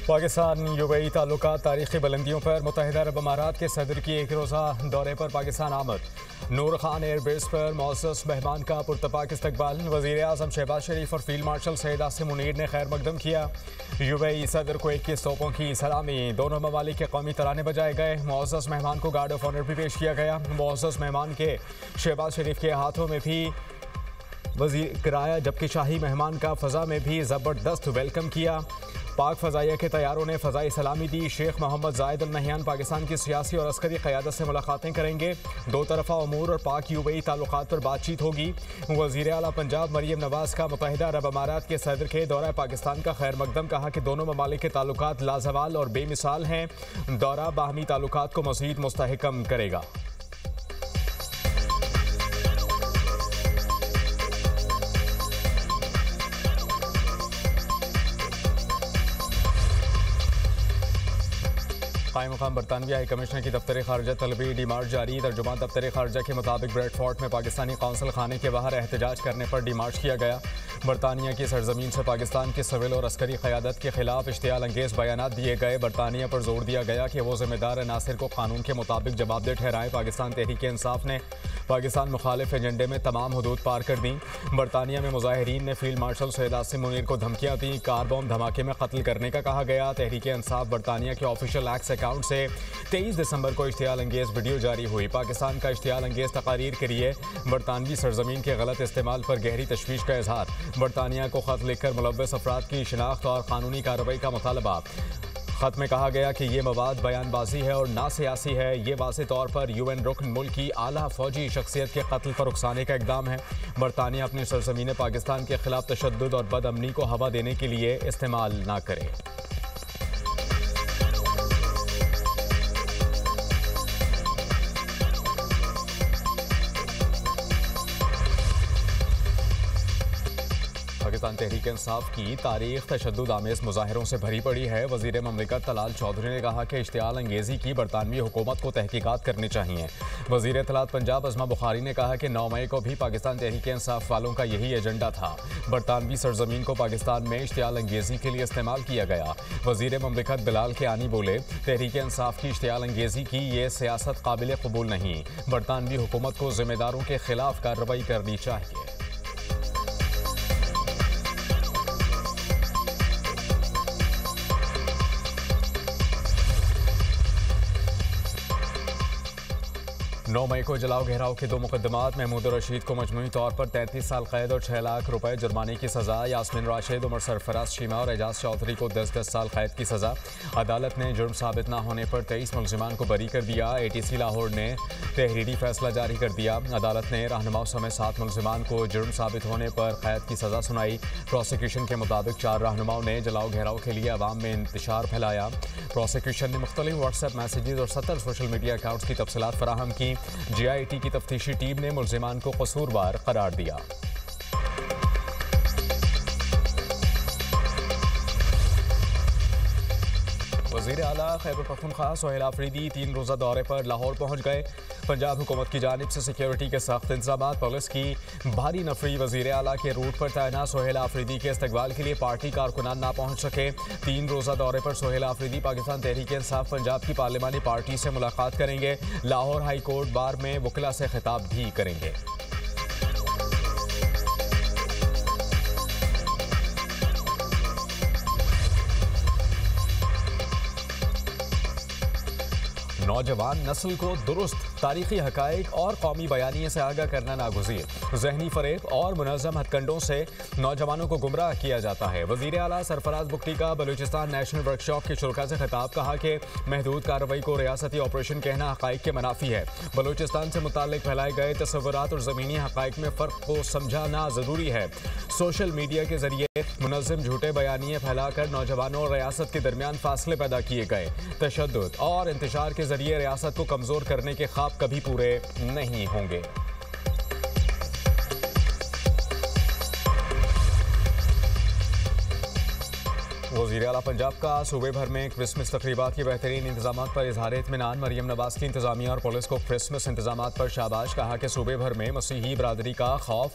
Pakistan UAE ताल्लुकात तारीखी बुलंदियों पर मुत्तहिदा अरब अमारात के सदर की एक रोज़ा दौरे पर पाकिस्तान आमद। नूर खान एयरबेस पर मौसस मेहमान का पुरतपाक इस्तकबाल। वज़ीर आज़म शहबाज शरीफ और फील्ड मार्शल सैयद आसिम मुनीर ने खैर मकदम किया। यूएई सदर को 21 तोपों की सलामी। दोनों ममालिक के कौमी तराने बजाए गए। मौसस मेहमान को गार्ड ऑफ ऑनर भी पेश किया गया। मौसस मेहमान के शहबाज शरीफ के हाथों में भी वज़ीर कराया, जबकि शाही मेहमान का फ़ज़ा में भी ज़बरदस्त वेलकम किया। पाक फ़ज़ाइया के तैयारों ने फ़ज़ाई सलामी दी। शेख मोहम्मद जायद अल नहयान पाकिस्तान की सियासी और अस्करी क़यादत से मुलाकातें करेंगे। दो तरफ़ा अमूर और पाक यूएई ताल्लुकात पर बातचीत होगी। वज़ीर आला पंजाब मरियम नवाज़ का मुत्तहिदा अरब अमारात के सदर के दौरा पाकिस्तान का खैर मकदम। कहा कि दोनों ममालिक के ताल्लुकात लाजवाल और बेमिसाल हैं। दौरा बाहमी ताल्लुकात को मज़ीद मुस्तहकम करेगा। कायम मकाम बरतानवी हाई कमिश्नर की दफ्तर खारजा तलबी डिमार्च जारी। तर्जुमान दफ्तर खारजा के मुताबिक ब्रेडफोर्ट में पाकिस्तानी कौंसल खाने के बाहर एहतजाज करने पर डिमार्च किया गया। बरतानिया की सरजमीन से पाकिस्तान की सिविल और अस्करी क़यादत के खिलाफ इश्तियाल अंगेज़ बयानात दिए गए। बरतानिया पर जोर दिया गया कि वो जिम्मेदार अनासिर को कानून के मुताबिक जवाबदेह ठहराएं। पाकिस्तान तहरीक इंसाफ ने पाकिस्तान मुखालिफ एजेंडे में तमाम हदूद पार कर दी। बरतानिया में मुजाहिरीन ने फील्ड मार्शल सैयद आसिम मुनीर को धमकियाँ दी। कार बम धमाके में कत्ल करने का कहा गया। तहरीक इंसाफ बरतानिया के ऑफिशियल एक्स अकाउंट से 23 दिसंबर को इश्तियाल अंगेज़ वीडियो जारी हुई। पाकिस्तान का इश्तियाल अंगेज़ तकारीर के लिए बरतानवी सरजमीन के गलत इस्तेमाल पर गहरी तशवीश का इजहार। बरतानिया को खत लिखकर मुलव्वस अफराद की शिनाख्त और कानूनी कार्रवाई का मुतालबा। खत में कहा गया कि ये मवाद बयानबाजी है और ना सियासी है। ये वाज़ेह तौर पर यूएन रुकन मुल्क की आला फौजी शख्सियत के कत्ल पर उकसाने का इक़दाम है। बरतानिया अपनी सरजमीन पाकिस्तान के खिलाफ तशद्दुद और बदअमनी को हवा देने के लिए इस्तेमाल ना करे। पाकिस्तान तहरीक इंसाफ की तारीख तशद्दुद आमेज़ मुजाहिरों से भरी पड़ी है। वज़ीर ममलिकत तलाल चौधरी ने कहा कि इश्तियाल अंगेज़ी की बरतानवी हुकूमत को तहकीकात करनी चाहिए। वज़ीर इत्तलात पंजाब अज़मा बुखारी ने कहा कि 9 मई को भी पाकिस्तान तहरीक इंसाफ वालों का यही एजेंडा था। बरतानवी सरजमीन को पाकिस्तान में इश्तियाल अंगेज़ी के लिए इस्तेमाल किया गया। वज़ीर ममलिकत बिलाल कियानी बोले, तहरीक इंसाफ की इश्तियाल अंगेज़ी की ये सियासत काबिल कबूल नहीं। बरतानवी हुकूमत को ज़िम्मेदारों के खिलाफ कार्रवाई करनी चाहिए। नौ मई को जलाओ घेराव के 2 मुकदमात। महमूद रशीद को मजमूई तौर पर 33 साल कैद और 6 लाख रुपए जुर्माने की सज़ा। यास्मीन राशिद, उमर सरफराज शीमा और एजाज चौधरी को 10-10 साल कैद की सज़ा। अदालत ने जुर्म साबित न होने पर 23 मुलजिमान को बरी कर दिया। ATC लाहौर ने तहरीरी फैसला जारी कर दिया। अदालत ने रहनुमाओं समेत 7 मुलजिमान को जुर्म साबित होने पर कैद की सज़ा सुनाई। प्रोसिक्यूशन के मुताबिक 4 रहनुमाओं ने जलाओ घेराव के लिए अवाम में इंतशार फैलाया। प्रोसिक्यूशन ने मुख्तलिफ व्हाट्सएप मैसेजेस और 70 सोशल मीडिया अकाउंट्स की तफसीलात फराहम की। GIT की तफ्तीशी टीम ने मुल्जिमान को कसूरवार करार दिया। वज़ीर आला खैबर पख्तूनख्वा सोहेल आफरीदी 3 रोज़ा दौरे पर लाहौर पहुँच गए। पंजाब हुकूमत की जानिब से सिक्योरिटी के सख्त इंतजाम, पुलिस की भारी नफरी। वज़ीर आला के रूट पर तैनात सोहेल आफरीदी के इस्तकबाल के लिए पार्टी कारकुनान ना पहुँच सके। 3 रोज़ा दौरे पर सोहेल आफरीदी पाकिस्तान तहरीक इंसाफ पंजाब की पार्लिमानी पार्टी से मुलाकात करेंगे। लाहौर हाई कोर्ट बार में वकला से खिताब भी करेंगे। नौजवान नस्ल को दुरुस्त तारीखी हकाइक और कौमी बयानिए से आगाह करना नागुज़ीर। ज़हनी फ़रेब और मुनज़्ज़म हथकंडों से नौजवानों को गुमराह किया जाता है। वज़ीर आला सरफराज बुख्ती का बलूचिस्तान नेशनल वर्कशॉप के शुरा से खिताब। कहा कि महदूद कार्रवाई को रियासती ऑपरेशन कहना हकाइक के मनाफी है। बलूचिस्तान से मुताल्लिक फैलाए गए तस्वुरात और ज़मीनी हकाइक में फ़र्क को समझाना ज़रूरी है। सोशल मीडिया के ज़रिए मुनज़्ज़म झूठे बयानिए फैलाकर नौजवानों और रियासत के दरमियान फासले पैदा किए गए। तशद्दुद और इंतशार के ज़रिए रियासत को कमज़ोर करने के ख्वाब कभी पूरे नहीं होंगे। वज़ीर आला पंजाब का सूबे भर में क्रिसमस तकरीबात के बेहतरीन इंतजाम पर इजहार इत्मीनान। मरियम नवाज़ की इंतजामिया और पुलिस को क्रिसमस इंतजाम पर शाबाश। कहा कि सूबे भर में मसीही बरादरी का खौफ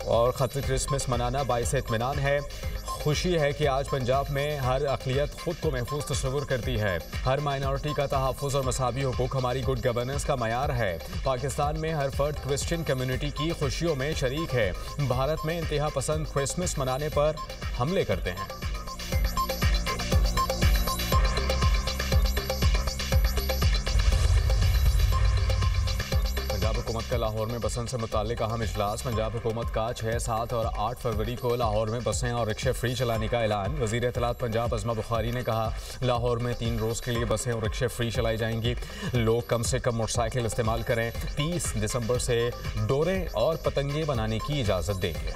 और खत क्रिसमस मनाना बाइस इत्मीनान है। खुशी है कि आज पंजाब में हर अक़लियत खुद को महफूज तस्वुर करती है। हर माइनॉरिटी का तहफ़्फ़ुज़ और मसावी हुकूक हमारी गुड गवर्नेंस का मयार है। पाकिस्तान में हर फर्द क्रिश्चियन कम्युनिटी की खुशियों में शरीक है। भारत में इंतहा पसंद क्रिसमस मनाने पर हमले करते हैं। पंजाब हुकूमत का लाहौर में बसों से मुताल्लिक अहम इजलास। पंजाब हुकूमत का 6, 7 और 8 फरवरी को लाहौर में बसें और रिक्शे फ्री चलाने का ऐलान। वज़ीर इत्तलात पंजाब अज़मा बुखारी ने कहा, लाहौर में 3 रोज़ के लिए बसें और रिक्शे फ्री चलाई जाएंगी। लोग कम से कम मोटरसाइकिल इस्तेमाल करें। 30 दिसंबर से डोरे और पतंगे बनाने की इजाज़त देंगे।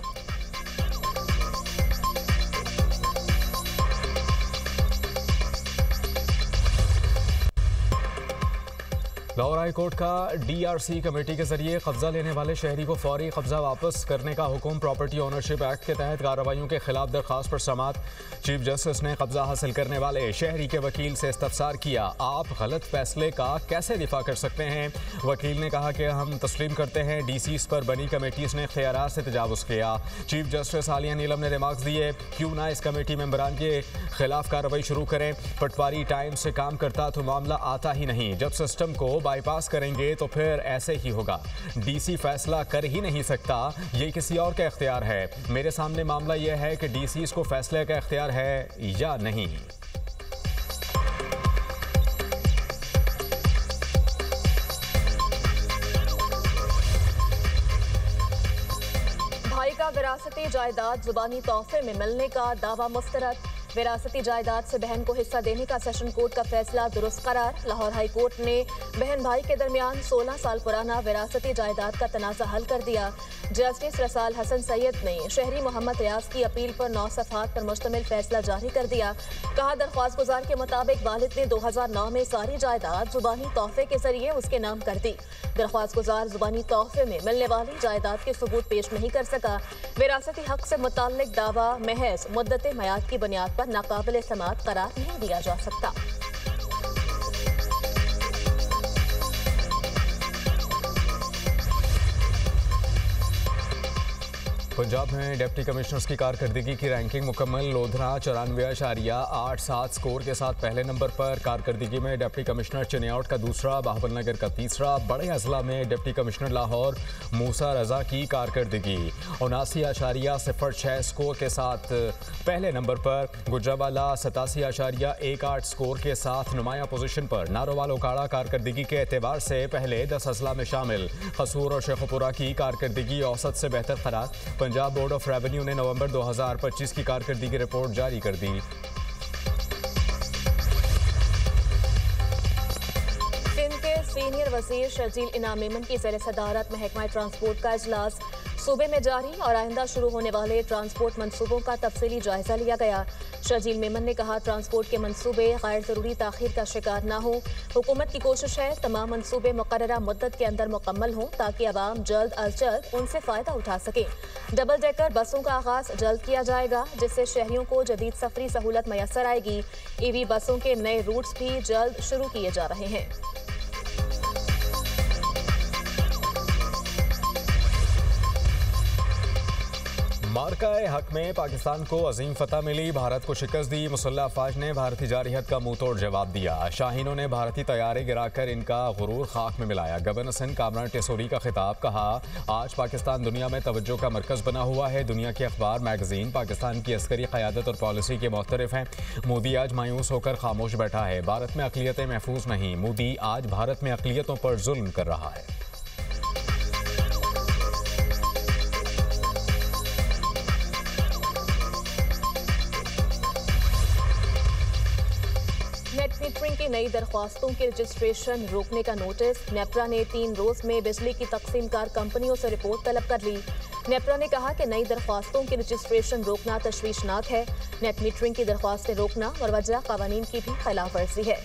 लाहौर हाई कोर्ट का DRC कमेटी के जरिए कब्जा लेने वाले शहरी को फौरी कब्जा वापस करने का हुक्म। प्रॉपर्टी ओनरशिप एक्ट के तहत कार्रवाइयों के खिलाफ दरखास्त पर समाअत। चीफ जस्टिस ने कब्जा हासिल करने वाले शहरी के वकील से इस्तफसार किया, आप गलत फैसले का कैसे दिफा कर सकते हैं। वकील ने कहा कि हम तस्लीम करते हैं DCs पर बनी कमेटीज ने इख्तियारात से तजावुज़ किया। चीफ जस्टिस आलिया नीलम ने रिमार्क्स दिए, क्यों ना इस कमेटी मेंबरान के खिलाफ कार्रवाई शुरू करें। पटवारी टाइम से काम करता तो मामला आता ही नहीं। जब सिस्टम को बाईपास करेंगे तो फिर ऐसे ही होगा। DC फैसला कर ही नहीं सकता, ये किसी और का इख्तियार है। मेरे सामने मामला यह है कि DCs को फैसले का इख्तियार है या नहीं। भाई का विरासती जायदाद जुबानी तोहफे में मिलने का दावा मुस्तरद। विरासती जायदाद से बहन को हिस्सा देने का सेशन कोर्ट का फैसला दुरुस्त करार। लाहौर हाई कोर्ट ने बहन भाई के दरमियान 16 साल पुराना विरासती जायदाद का तनाज़ा हल कर दिया। जस्टिस रसाल हसन सैयद ने शहरी मोहम्मद रियाज की अपील पर 9 सफ़हात पर मुश्तमिल फैसला जारी कर दिया। कहा, दरख्वास्त गुजार के मुताबिक वालिद ने 2009 में सारी जायदाद जुबानी तोहफे के जरिए उसके नाम कर दी। दरख्वास्त गुजार जुबानी तोहफे में मिलने वाली जायदाद के सबूत पेश नहीं कर सका। विरासती हक से मुताल्लिक दावा महज मुद्दत मयाद की बुनियाद पर नाकाबिल समाअत करार नहीं दिया जा सकता। पंजाब में डिप्टी कमिश्नर्स की कारकर्दगी की रैंकिंग मुकम्मल। लोधरा 94.87 स्कोर के साथ पहले नंबर पर। कारकर्दगी में डिप्टी कमिश्नर चिन्याउट का दूसरा, बहावलनगर का तीसरा। बड़े अजला में डिप्टी कमिश्नर लाहौर मूसा रजा की कारकर्दगी 79.06 स्कोर के साथ पहले नंबर पर। गुजरावाला 87.18 स्कोर के साथ नुमाया पोजीशन पर। नारोवाल उकाड़ा कारकर्दगी के एतबार से पहले 10 अजला में शामिल। कसूर और शेखपुरा की कारकर्दगी औसत से बेहतर करार। पंजाब बोर्ड ऑफ रेवेन्यू ने नवंबर 2025 की कारकर्दगी की रिपोर्ट जारी कर दी। सिंध के सीनियर वजीर शर्जील इनाम मेमन की ज़ेर सदारत महकमा ट्रांसपोर्ट का इजलास। सूबे में जारी और आइंदा शुरू होने वाले ट्रांसपोर्ट मंसूबों का तफसीली जायजा लिया गया। शर्जील मेमन ने कहा, ट्रांसपोर्ट के मंसूबे गैर ज़रूरी ताख़ीर का शिकार न हो। हुकूमत की कोशिश है तमाम मंसूबे मुकर्ररा मुद्दत के अंदर मुकम्मल हों ताकि अवाम जल्द अज जल्द उनसे फ़ायदा उठा सकें। डबल डेकर बसों का आगाज़ जल्द किया जाएगा, जिससे शहरियों को जदीद सफरी सहूलत मैसर आएगी। EV बसों के नए रूट्स भी जल्द शुरू किए जा रहे हैं। मार्का-ए हक में पाकिस्तान को अजीम फतह मिली। भारत को शिकस्त दी। मुसल्लह अफवाज ने भारतीय जारहियत का मुंह तोड़ जवाब दिया। शाहीनों ने भारतीय तैयारे गिराकर इनका गुरूर खाक में मिलाया। गवर्नर सिंध कामरान टेसोरी का खिताब। कहा, आज पाकिस्तान दुनिया में तवज्जो का मरकज बना हुआ है। दुनिया के अखबार मैगजीन पाकिस्तान की अस्करी क़यादत और पॉलिसी के मुख्तलिफ हैं। मोदी आज मायूस होकर खामोश बैठा है। भारत में अक़लियतें महफूज नहीं। मोदी आज भारत में अक़लियतों पर जुल्म कर रहा है। नेट मीटरिंग की नई दरख्वास्तों की रजिस्ट्रेशन रोकने का नोटिस। नेपरा ने 3 रोज में बिजली की तकसीमकार कंपनियों से रिपोर्ट तलब कर ली। नेपरा ने कहा कि नई दरख्वास्तों की रजिस्ट्रेशन रोकना तशवीशनाक है। नेट मीटरिंग की दरख्वास्तें रोकना वजह कानून की भी खिलाफ वर्जी है।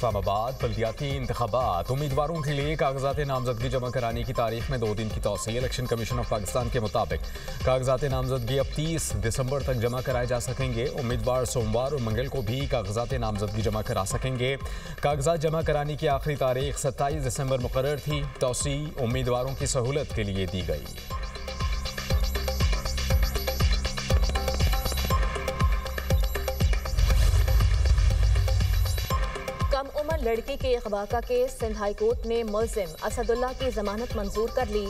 इस्लामाबाद बल्दियाती इंतखाबात उम्मीदवारों के लिए कागजात नामजदगी जमा कराने की तारीख में 2 दिन की तौसीह। इलेक्शन कमीशन ऑफ पाकिस्तान के मुताबिक कागजात नामजदगी अब 30 दिसंबर तक जमा कराए जा सकेंगे। उम्मीदवार सोमवार और मंगल को भी कागजात नामजदगी जमा करा सकेंगे। कागजात जमा कराने की आखिरी तारीख 27 दिसंबर मुकर्रर थी। तौसीह उम्मीदवारों की सहूलत के लिए दी गई। कम उम्र लड़की के अगवा का केस सिंध हाई कोर्ट ने मुलजिम असदुल्ला की जमानत मंजूर कर ली।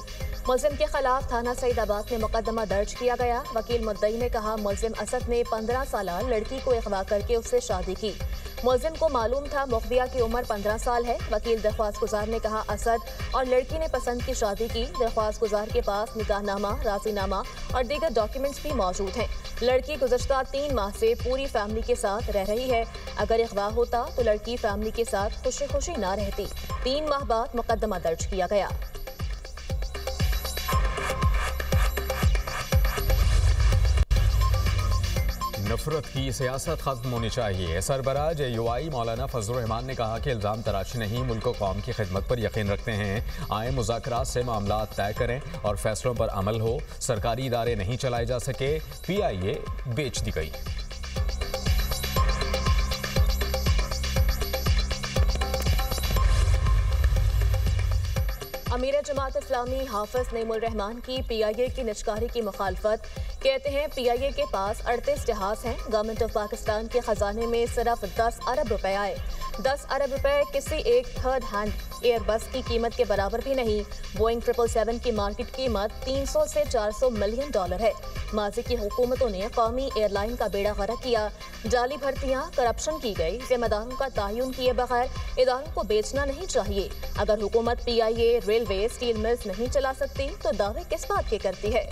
मुलजिम के खिलाफ थाना सईदाबाद में मुकदमा दर्ज किया गया। वकील मुद्दई ने कहा मुलजिम असद ने 15 साल लड़की को अगवा करके उससे शादी की। मुलजिम को मालूम था मुख्बिया की उम्र 15 साल है। वकील दरख्वास्त गुजार ने कहा असद और लड़की ने पसंद की शादी की। दरख्वास्त गुजार के पास निकाहनामा, राजीनामा और दीगर डॉक्यूमेंट्स भी मौजूद हैं। लड़की गुज़श्ता 3 माह से पूरी फैमिली के साथ रह रही है। अगर अगवा होता तो लड़की फैमिली के साथ खुशी खुशी ना रहती। 3 माह बाद मुकदमा दर्ज किया गया। नफरत की सियासत खत्म होनी चाहिए। सरबराह JUI मौलाना फजलुर रहमान ने कहा कि इल्ज़ाम तराशी नहीं, मुल्क और कौम की खिदमत पर यकीन रखते हैं। आए मुज़ाकरात से मामला तय करें और फैसलों पर अमल हो। सरकारी इदारे नहीं चलाए जा सके, PIA बेच दी गई। अमीर जमात इस्लामी हाफिज नईमुल रहमान की PIA की निजकारी की मुखालफत। कहते हैं PIA के पास 38 जहाज हैं। गवर्नमेंट ऑफ पाकिस्तान के खजाने में सिर्फ 10 अरब रुपए आए। 10 अरब रुपए किसी एक थर्ड हैंड एयरबस की कीमत के बराबर भी नहीं। बोइंग 777 की मार्केट कीमत 300 से 400 मिलियन डॉलर है। माजी की हुकूमतों ने कौमी एयरलाइन का बेड़ा गर्क किया। जाली भर्तियां, करप्शन की गई। जिम्मेदारों का तयन किए बगैर इदारों को बेचना नहीं चाहिए। अगर हुकूमत PIA, रेलवे, स्टील मिल्स नहीं चला सकती तो दावे किस बात के करती है।